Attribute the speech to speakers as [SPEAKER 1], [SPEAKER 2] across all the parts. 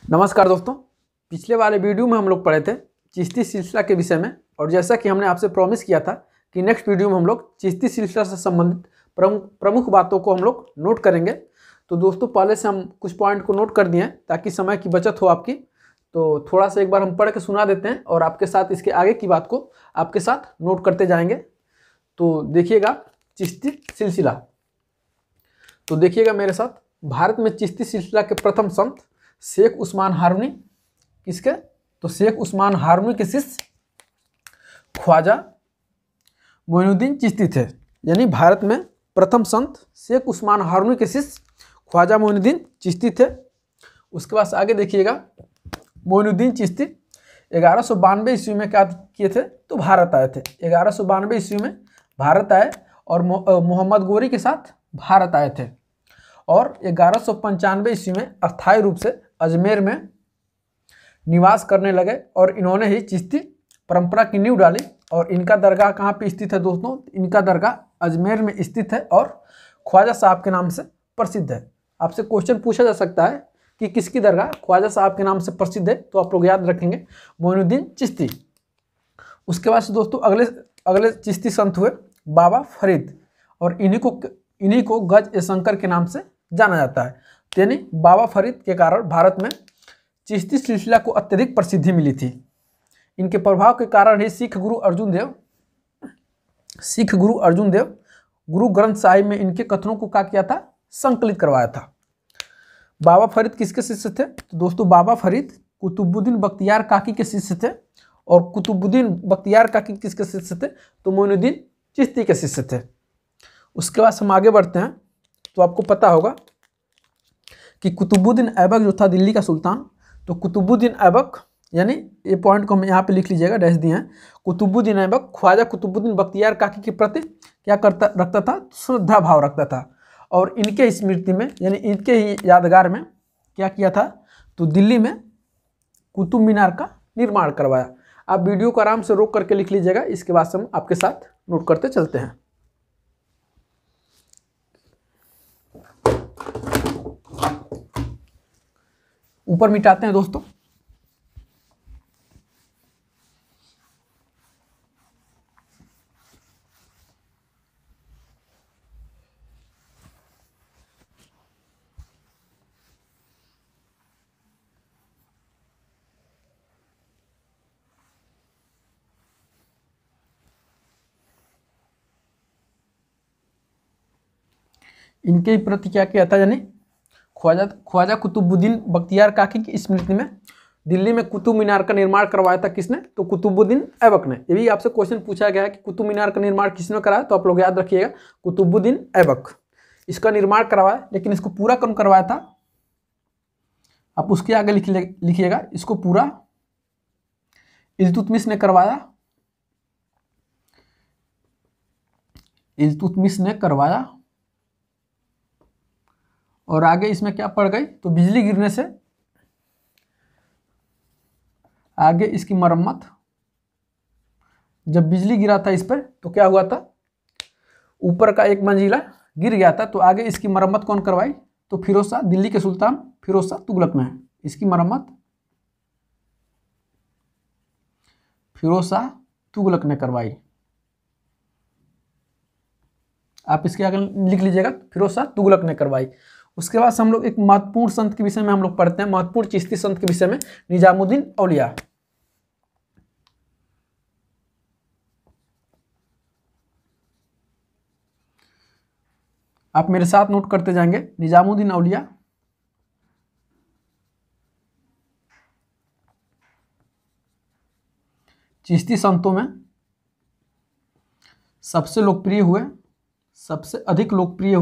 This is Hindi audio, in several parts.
[SPEAKER 1] नमस्कार दोस्तों, पिछले वाले वीडियो में हम लोग पढ़े थे चिश्ती सिलसिला के विषय में। और जैसा कि हमने आपसे प्रॉमिस किया था कि नेक्स्ट वीडियो में हम लोग चिश्ती सिलसिला से संबंधित प्रमुख बातों को हम लोग नोट करेंगे। तो दोस्तों, पहले से हम कुछ पॉइंट को नोट कर दिए हैं ताकि समय की बचत हो आपकी। तो थोड़ा सा एक बार हम पढ़ के सुना देते हैं और आपके साथ इसके आगे की बात को आपके साथ नोट करते जाएंगे। तो देखिएगा चिश्ती सिलसिला। तो देखिएगा मेरे साथ, भारत में चिश्ती सिलसिला के प्रथम संत शेख उस्मान हारूनी, किसके? तो शेख उस्मान हारूनी के शिष्य ख्वाजा मोइनुद्दीन चिश्ती थे। यानी भारत में प्रथम संत शेख उस्मान हारूनी के शिष्य ख्वाजा मोइनुद्दीन चिश्ती थे। उसके बाद आगे देखिएगा, मोइनुद्दीन चिश्ती 1192 ईस्वी में क्या किए थे? तो भारत आए थे। 1192 ईस्वी में भारत आए और मोहम्मद गोरी के साथ भारत आए थे। और 1195 ईस्वी में अस्थायी रूप से अजमेर में निवास करने लगे और इन्होंने ही चिश्ती परंपरा की नींव डाली। और इनका दरगाह कहाँ पे स्थित है दोस्तों? इनका दरगाह अजमेर में स्थित है और ख्वाजा साहब के नाम से प्रसिद्ध है। आपसे क्वेश्चन पूछा जा सकता है कि किसकी दरगाह ख्वाजा साहब के नाम से प्रसिद्ध है, तो आप लोग याद रखेंगे मोइनुद्दीन चिश्ती। उसके बाद से दोस्तों अगले चिश्ती संत हुए बाबा फरीद, और इन्हीं को गज ए शंकर के नाम से जाना जाता है। यानी बाबा फरीद के कारण भारत में चिश्ती सिलसिला को अत्यधिक प्रसिद्धि मिली थी। इनके प्रभाव के कारण ही सिख गुरु अर्जुन देव गुरु ग्रंथ साहिब में इनके कथनों को क्या किया था? संकलित करवाया था। बाबा फरीद किसके शिष्य थे? तो दोस्तों, बाबा फरीद कुतुबुद्दीन बख्तियार काकी के शिष्य थे। और कुतुबुद्दीन बख्तियार काकी किसके शिष्य थे? तो मोइनुद्दीन चिश्ती के शिष्य थे। उसके बाद हम आगे बढ़ते हैं। तो आपको पता होगा कि कुतुबुद्दीन ऐबक जो था दिल्ली का सुल्तान, तो कुतुबुद्दीन ऐबक, यानी ये पॉइंट को हम यहाँ पे लिख लीजिएगा, डैश दिए हैं। कुतुबुद्दीन ऐबक ख्वाजा कुतुबुद्दीन बख्तियार काकी के प्रति क्या रखता था? श्रद्धा भाव रखता था। और इनके स्मृति में, यानी इनके ही यादगार में क्या किया था? तो दिल्ली में कुतुब मीनार का निर्माण करवाया। आप वीडियो को आराम से रोक करके लिख लीजिएगा, इसके बाद से हम आपके साथ नोट करते चलते हैं। ऊपर मिटाते हैं दोस्तों। इनके ही प्रति क्या किया था? यानी ख्वाजा कुतुबुद्दीन बख्तियार काकी की स्मृति में दिल्ली में कुतुब मीनार का निर्माण करवाया था। किसने? तो कुतुबुद्दीन ऐबक ने। ये भी आपसे क्वेश्चन पूछा गया है कि कुतुब मीनार का निर्माण किसने कराया? तो आप लोग याद रखिएगा, कुतुबुद्दीन ऐबक इसका निर्माण करवाया। लेकिन इसको पूरा कौन करवाया था? आप उसके आगे लिखिएगा, इसको पूरा इल्तुतमिश ने करवाया। इल्तुतमिश ने करवाया। और आगे इसमें क्या पड़ गई? तो बिजली गिरने से आगे इसकी मरम्मत, जब बिजली गिरा था इस पर तो क्या हुआ था? ऊपर का एक मंजिला गिर गया था। तो आगे इसकी मरम्मत कौन करवाई? तो फिरोज शाह, दिल्ली के सुल्तान फिरोज शाह तुगलक ने इसकी मरम्मत फिरोज शाह तुगलक ने करवाई। आप इसके आगे लिख लीजिएगा, फिरोज शाह तुगलक ने करवाई। उसके बाद हम लोग एक महत्वपूर्ण संत के विषय में हम लोग पढ़ते हैं, महत्वपूर्ण चिश्ती संत के विषय में, निजामुद्दीन औलिया। आप मेरे साथ नोट करते जाएंगे, निजामुद्दीन औलिया। चिश्ती संतों में सबसे अधिक लोकप्रिय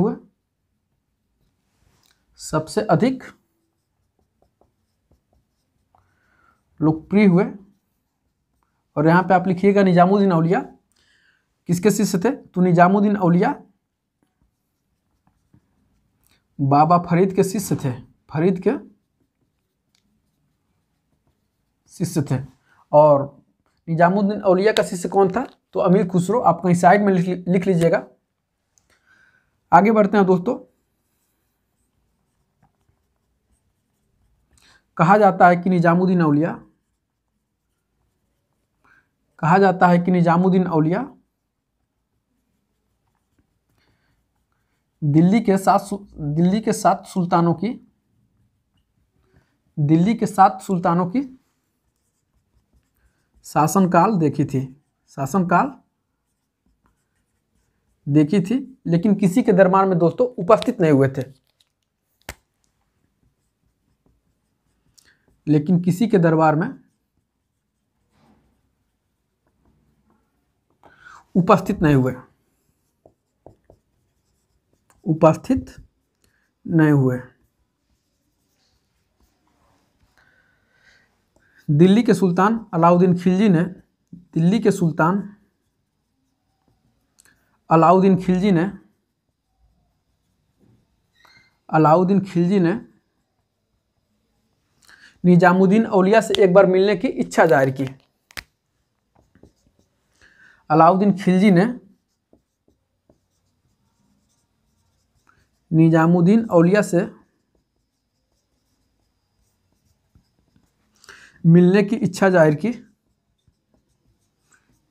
[SPEAKER 1] हुए। और यहाँ पे आप लिखिएगा निजामुद्दीन औलिया किसके शिष्य थे? तो निजामुद्दीन औलिया बाबा फरीद के शिष्य थे। और निजामुद्दीन औलिया का शिष्य कौन था? तो अमीर खुसरो। आप कहीं साइड में लिख लीजिएगा। आगे बढ़ते हैं दोस्तों। कहा जाता है कि निजामुद्दीन औलिया, कहा जाता है कि निजामुद्दीन औलिया दिल्ली के 7 सुल्तानों की, दिल्ली के 7 सुल्तानों की शासनकाल देखी थी, शासनकाल देखी थी, लेकिन किसी के दरबार में दोस्तों उपस्थित नहीं हुए थे, लेकिन किसी के दरबार में उपस्थित नहीं हुए, उपस्थित नहीं हुए। दिल्ली के सुल्तान अलाउद्दीन खिलजी ने, दिल्ली के सुल्तान अलाउद्दीन खिलजी ने, अलाउद्दीन खिलजी ने निजामुद्दीन औलिया से एक बार मिलने की इच्छा जाहिर की। अलाउद्दीन खिलजी ने निजामुद्दीन औलिया से मिलने की इच्छा जाहिर की,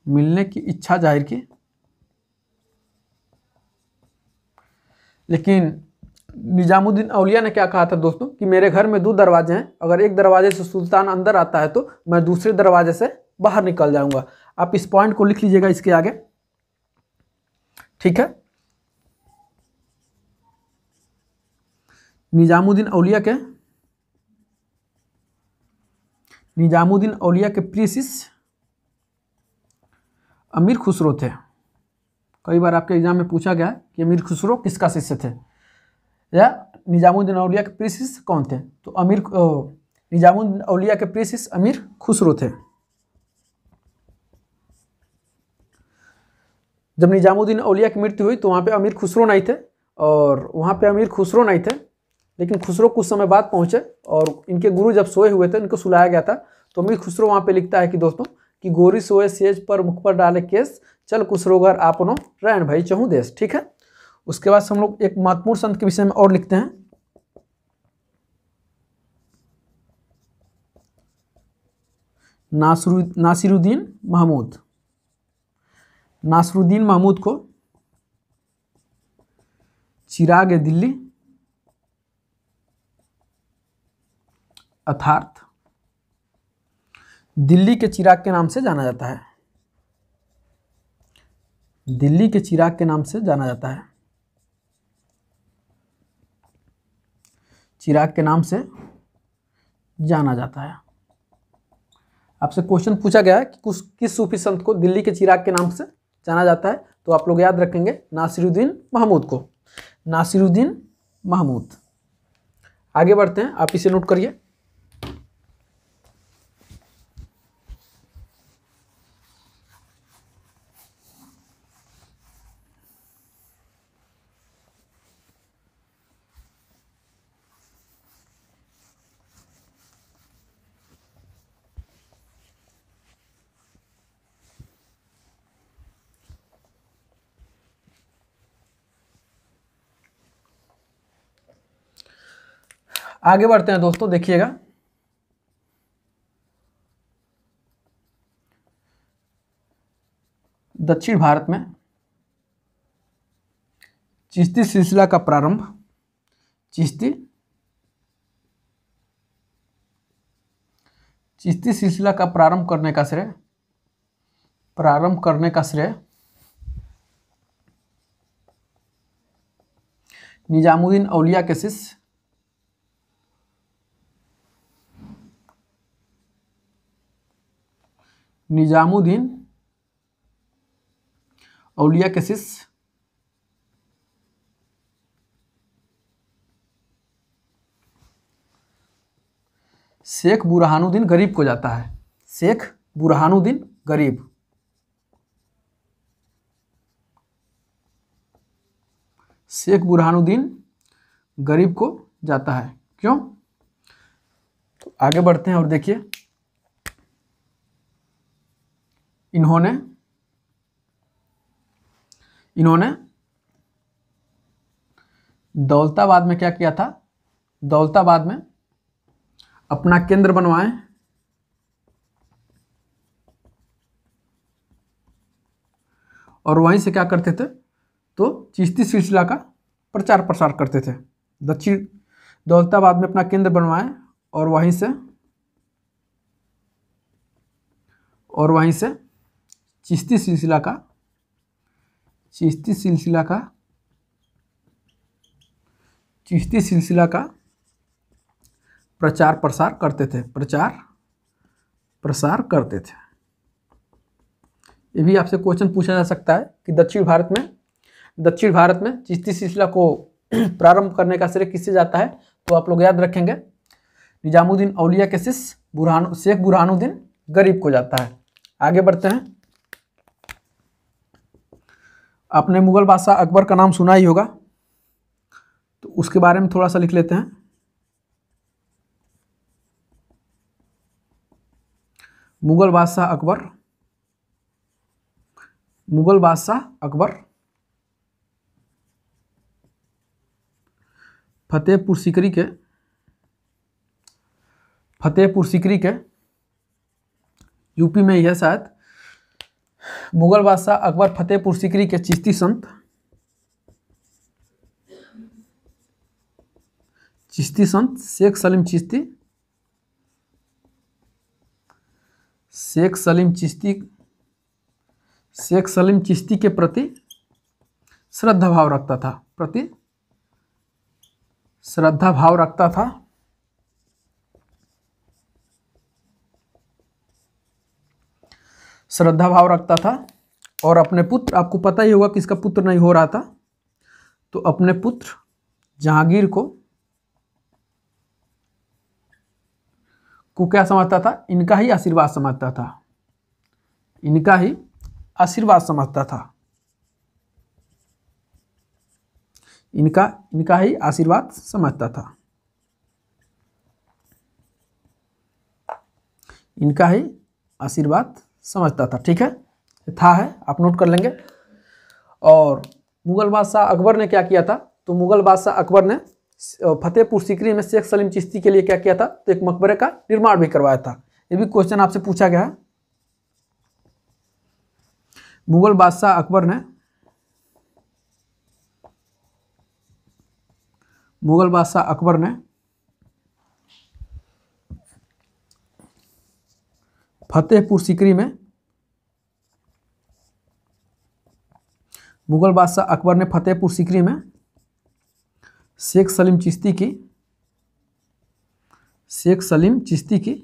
[SPEAKER 1] मिलने की इच्छा जाहिर की, लेकिन निजामुद्दीन औलिया ने क्या कहा था दोस्तों कि मेरे घर में 2 दरवाजे हैं, अगर एक दरवाजे से सुल्तान अंदर आता है तो मैं दूसरे दरवाजे से बाहर निकल जाऊंगा। आप इस पॉइंट को लिख लीजिएगा इसके आगे, ठीक है। निजामुद्दीन औलिया के प्रिय शिष्य अमीर खुसरो थे। कई बार आपके एग्जाम में पूछा गया कि अमीर खुसरो किसका शिष्य थे, या निजामुद्दीन औलिया के प्रिय शिष्य कौन थे, तो निजामुद्दीन औलिया के प्रिय शिष्य अमीर खुसरो थे। जब निजामुद्दीन औलिया की मृत्यु हुई तो वहाँ पे अमीर खुसरो नहीं थे, और वहाँ पे अमीर खुसरो नहीं थे, लेकिन खुसरो कुछ समय बाद पहुँचे और इनके गुरु जब सोए हुए थे, इनको सुलाया गया था, तो अमीर खुसरो वहाँ पे लिखता है कि दोस्तों कि गोरी सोए सेज पर मुख पर डाले केस, चल खुसरो घर आपनो रैन भाई चहु देश, ठीक है। उसके बाद हम लोग एक महत्वपूर्ण संत के विषय में और लिखते हैं, नासिरुद्दीन महमूद। नासिरुद्दीन महमूद को चिराग दिल्ली अर्थात दिल्ली के चिराग के नाम से जाना जाता है, दिल्ली के चिराग के नाम से जाना जाता है, चिराग के नाम से जाना जाता है। आपसे क्वेश्चन पूछा गया है कि किस सूफी संत को दिल्ली के चिराग के नाम से जाना जाता है, तो आप लोग याद रखेंगे नासिरुद्दीन महमूद को, नासिरुद्दीन महमूद। आगे बढ़ते हैं, आप इसे नोट करिए। आगे बढ़ते हैं दोस्तों, देखिएगा दक्षिण भारत में चिश्ती सिलसिला का प्रारंभ, चिश्ती सिलसिला का प्रारंभ करने का श्रेय निजामुद्दीन औलिया के शिष्य निजामुद्दीन औलिया के शिष्य शेख बुरहानुद्दीन गरीब को जाता है, शेख बुरहानुद्दीन गरीब, शेख बुरहानुद्दीन गरीब को जाता है। क्यों? तो आगे बढ़ते हैं और देखिए, इन्होंने दौलताबाद में क्या किया था, दौलताबाद में अपना केंद्र बनवाएं और वहीं से क्या करते थे, तो चिश्ती सिलसिला का प्रचार प्रसार करते थे। दक्षिण दौलताबाद में अपना केंद्र बनवाएं और वहीं से चिश्ती सिलसिला का प्रचार प्रसार करते थे। ये भी आपसे क्वेश्चन पूछा जा सकता है कि दक्षिण भारत में चिश्ती सिलसिला को प्रारंभ करने का श्रेय किससे जाता है, तो आप लोग याद रखेंगे निजामुद्दीन औलिया के शिष्य शेख बुरहानुद्दीन गरीब को जाता है। आगे बढ़ते हैं। आपने मुगल बादशाह अकबर का नाम सुना ही होगा, तो उसके बारे में थोड़ा सा लिख लेते हैं। मुगल बादशाह अकबर फतेहपुर सीकरी के यूपी में ही है शायद। मुगल बादशाह अकबर फतेहपुर सीकरी के चिश्ती संत शेख सलीम चिश्ती के प्रति श्रद्धा भाव रखता था और अपने पुत्र, आपको पता ही होगा कि इसका पुत्र नहीं हो रहा था, तो अपने पुत्र जहांगीर को क्या समझता था, इनका ही आशीर्वाद समझता था। इनका ही आशीर्वाद समझता था। ठीक है, आप नोट कर लेंगे। और मुगल बादशाह अकबर ने क्या किया था, तो मुगल बादशाह अकबर ने फतेहपुर सीकरी में शेख सलीम चिश्ती के लिए क्या किया था, तो एक मकबरे का निर्माण भी करवाया था। ये भी क्वेश्चन आपसे पूछा गया है। मुगल बादशाह अकबर ने फतेहपुर सीकरी में शेख सलीम चिश्ती की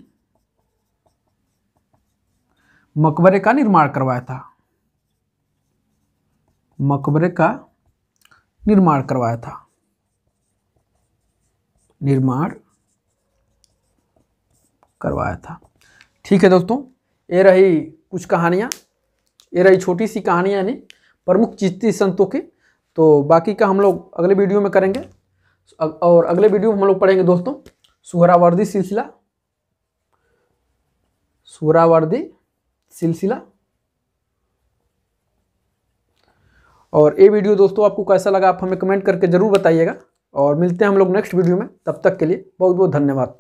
[SPEAKER 1] मकबरे का निर्माण करवाया था। ठीक है दोस्तों, ये रही कुछ कहानियाँ, ये रही छोटी सी कहानियाँ यानी प्रमुख चिश्ती संतों की। तो बाकी का हम लोग अगले वीडियो में करेंगे और अगले वीडियो में हम लोग पढ़ेंगे दोस्तों सुहरावर्दी सिलसिला। और ये वीडियो दोस्तों आपको कैसा लगा, आप हमें कमेंट करके ज़रूर बताइएगा। और मिलते हैं हम लोग नेक्स्ट वीडियो में, तब तक के लिए बहुत बहुत धन्यवाद।